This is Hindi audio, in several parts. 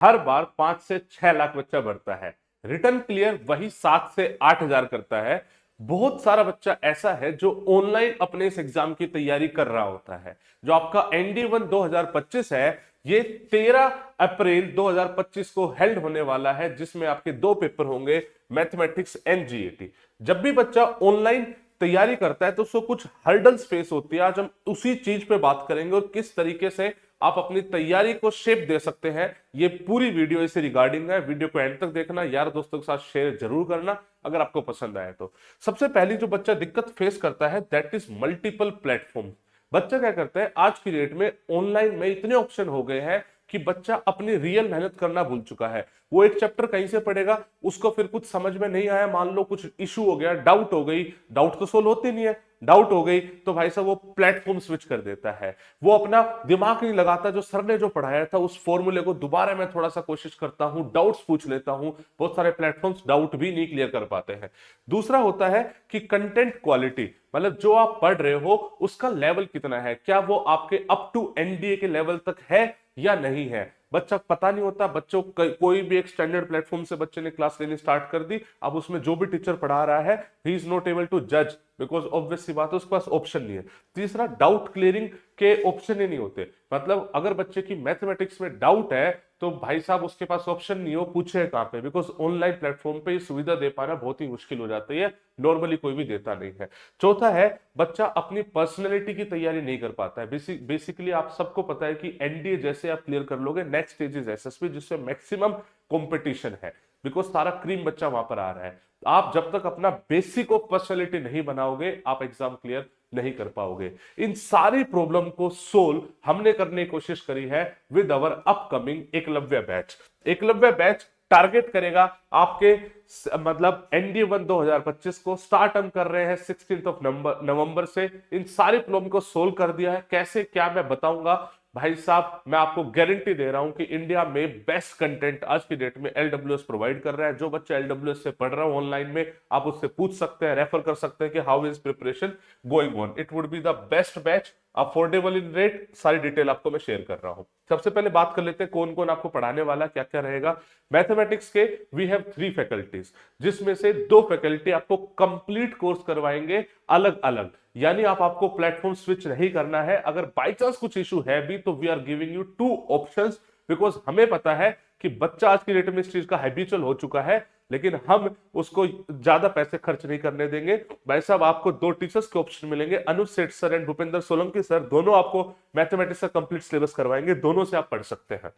हर बार 5 से 6 लाख बच्चा बढ़ता है। रिटर्न क्लियर वही 7 से 8 हजार करता है। बहुत सारा बच्चा ऐसा है जो ऑनलाइन अपने इस एग्जाम की तैयारी कर रहा होता है। जो आपका ND1 2025 है, ये 13 अप्रैल 2025 को हेल्ड होने वाला है, जिसमें आपके 2 पेपर होंगे, मैथमेटिक्स एंड GAT। जब भी बच्चा ऑनलाइन तैयारी करता है तो उसको कुछ हर्डल्स फेस होती है। आज हम उसी चीज पे बात करेंगे और किस तरीके से आप अपनी तैयारी को शेप दे सकते हैं। ये पूरी वीडियो इसे रिगार्डिंग है। वीडियो को एंड तक देखना, यार दोस्तों के साथ शेयर जरूर करना अगर आपको पसंद आए तो। सबसे पहली जो बच्चा दिक्कत फेस करता है दैट इज मल्टीपल प्लेटफॉर्म। बच्चा क्या करता है, आज की डेट में ऑनलाइन में इतने ऑप्शन हो गए हैं कि बच्चा अपनी रियल मेहनत करना भूल चुका है। वो एक चैप्टर कहीं से पढ़ेगा, उसको फिर कुछ समझ में नहीं आया, मान लो कुछ इशू हो गया, डाउट हो गई, डाउट तो सोल्व होती नहीं है, डाउट हो गई तो भाई साहब वो प्लेटफॉर्म स्विच कर देता है। वो अपना दिमाग नहीं लगाता, जो सर ने जो पढ़ाया था उस फॉर्मूले को दोबारा मैं थोड़ा सा कोशिश करता हूं, डाउट्स पूछ लेता हूं। बहुत सारे प्लेटफॉर्म्स डाउट भी नहीं क्लियर कर पाते हैं। दूसरा होता है कि कंटेंट क्वालिटी, मतलब जो आप पढ़ रहे हो उसका लेवल कितना है, क्या वो आपके अप टू NDA के लेवल तक है या नहीं है। बच्चा पता नहीं होता, बच्चों कोई भी एक स्टैंडर्ड प्लेटफॉर्म से बच्चे ने क्लास लेनी स्टार्ट कर दी, अब उसमें जो भी टीचर पढ़ा रहा है he is not able to जज, बिकॉज ऑब्वियस सी बात है उसके पास ऑप्शन नहीं है। तीसरा, डाउट क्लियरिंग के ऑप्शन ही नहीं होते। मतलब अगर बच्चे की मैथमेटिक्स में डाउट है तो भाई साहब उसके पास ऑप्शन नहीं हो, पूछे कहां पे, बिकॉज ऑनलाइन प्लेटफॉर्म पे ये सुविधा दे पाना बहुत ही मुश्किल हो जाती है, नॉर्मली कोई भी देता नहीं है। चौथा है, बच्चा अपनी पर्सनैलिटी की तैयारी नहीं कर पाता है। बेसिकली आप सबको पता है कि NDA जैसे आप क्लियर कर लोगे, नेक्स्ट स्टेज इज SSB, जिससे मैक्सिमम कंपटीशन है, बिकॉज सारा क्रीम बच्चा वहां पर आ रहा है। आप जब तक अपना बेसिक ऑफ पर्सनैलिटी नहीं बनाओगे आप एग्जाम क्लियर नहीं कर पाओगे। इन सारी प्रॉब्लम को सोल्व हमने करने की कोशिश करी है with our upcoming Eklavya batch. Eklavya batch target करेगा आपके मतलब ND1 2025 को। स्टार्ट हम कर रहे हैं 16 नवंबर से। इन सारी प्रॉब्लम को सोल्व कर दिया है, कैसे क्या मैं बताऊंगा भाई साहब। मैं आपको गारंटी दे रहा हूं कि इंडिया में बेस्ट कंटेंट आज की डेट में LWS प्रोवाइड कर रहा है। जो बच्चा LWS से पढ़ रहा है ऑनलाइन में, आप उससे पूछ सकते हैं, रेफर कर सकते हैं कि how is preparation going on. It would be the best batch, affordable in rate. सारी डिटेल आपको मैं शेयर कर रहा हूं। सबसे पहले बात कर लेते हैं कौन कौन आपको पढ़ाने वाला, क्या क्या रहेगा। मैथमेटिक्स के वी हैव 3 फैकल्टीज, जिसमें से 2 फैकल्टी आपको कंप्लीट कोर्स करवाएंगे अलग अलग, यानी आपको प्लेटफॉर्म स्विच नहीं करना है। अगर बाई चांस कुछ इशू है भी तो we are giving you 2 options, because हमें पता है कि बच्चा आज की डेट में इस चीज का हैबिचुअल हो चुका है, लेकिन हम उसको ज्यादा पैसे खर्च नहीं करने देंगे। भाई साहब आपको 2 टीचर्स के ऑप्शन मिलेंगे, अनुज सेठ sir and Bhupendra Solanki sir, दोनों आपको मैथमेटिक्स का कंप्लीट सिलेबस करवाएंगे, दोनों से आप पढ़ सकते हैं।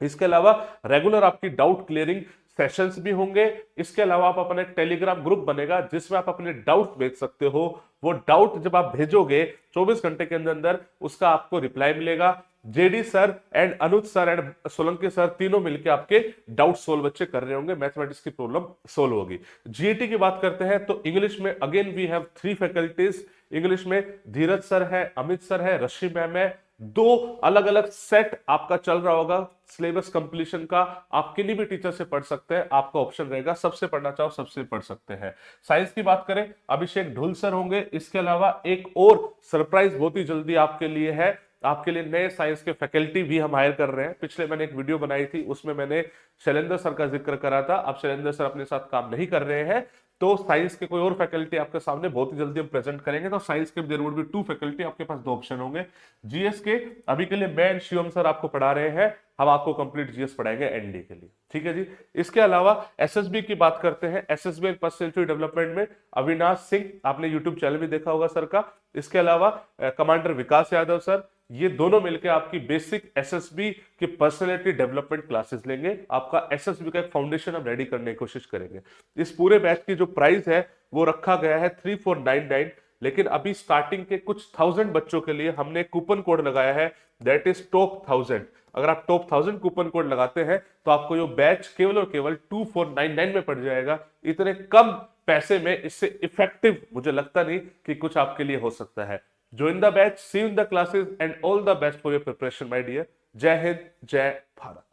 इसके अलावा रेगुलर आपकी डाउट क्लियरिंग सेशंस भी होंगे। इसके अलावा आप अपने टेलीग्राम ग्रुप बनेगा जिसमें आप अपने डाउट भेज सकते हो। वो डाउट जब आप भेजोगे 24 घंटे के अंदर अंदर उसका आपको रिप्लाई मिलेगा। JD sir and Anuj sir and Solanki sir तीनों मिलकर आपके डाउट सोल्व बच्चे कर रहे होंगे, मैथमेटिक्स की प्रॉब्लम सोल्व होगी। GAT की बात करते हैं तो इंग्लिश में again we have 3 faculties. English में धीरज सर है, अमित सर है, रश्मि मैम है। 2 अलग अलग सेट आपका चल रहा होगा सिलेबस कंप्लीशन का। आप किन्हीं भी टीचर से पढ़ सकते हैं, आपका ऑप्शन रहेगा, सबसे पढ़ना चाहो सबसे पढ़ सकते हैं। साइंस की बात करें, अभिषेक ढुल सर होंगे। इसके अलावा एक और सरप्राइज बहुत ही जल्दी आपके लिए है, आपके लिए नए साइंस के फैकल्टी भी हम हायर कर रहे हैं। पिछले मैंने एक वीडियो बनाई थी, उसमें मैंने शैलेंद्र सर का जिक्र करा था। अब शैलेंद्र सर अपने साथ काम नहीं कर रहे हैं, तो साइंस के कोई और फैकल्टी आपके सामने बहुत ही जल्दी हम प्रेजेंट करेंगे। तो साइंस के देयर वुड बी 2 फैकल्टी, आपके पास 2 ऑप्शन होंगे। GS के अभी के लिए मैं एंड शिवम सर आपको पढ़ा रहे हैं, हम आपको कंप्लीट GS पढ़ाएंगे ND के लिए, ठीक है जी। इसके अलावा SSB की बात करते हैं। SSB पर्सनैलिटी डेवलपमेंट में अविनाश सिंह, आपने यूट्यूब चैनल भी देखा होगा सर का। इसके अलावा कमांडर विकास यादव सर, ये दोनों मिलकर आपकी बेसिक SSB की पर्सनैलिटी डेवलपमेंट क्लासेस लेंगे। आपका SSB का एक फाउंडेशन हम रेडी करने की कोशिश करेंगे। इस पूरे बैच की जो प्राइस है वो रखा गया है 3499, लेकिन अभी स्टार्टिंग के कुछ 1000 बच्चों के लिए हमने कूपन कोड लगाया है, दैट इज टॉप 1000। अगर आप टॉप 1000 कूपन कोड लगाते हैं तो आपको ये बैच केवल और केवल 2499 में पड़ जाएगा। इतने कम पैसे में इससे इफेक्टिव मुझे लगता नहीं कि कुछ आपके लिए हो सकता है। Join the batch, see you in the classes, and all the best for your preparation, my dear. Jai Hind, Jai Bharat.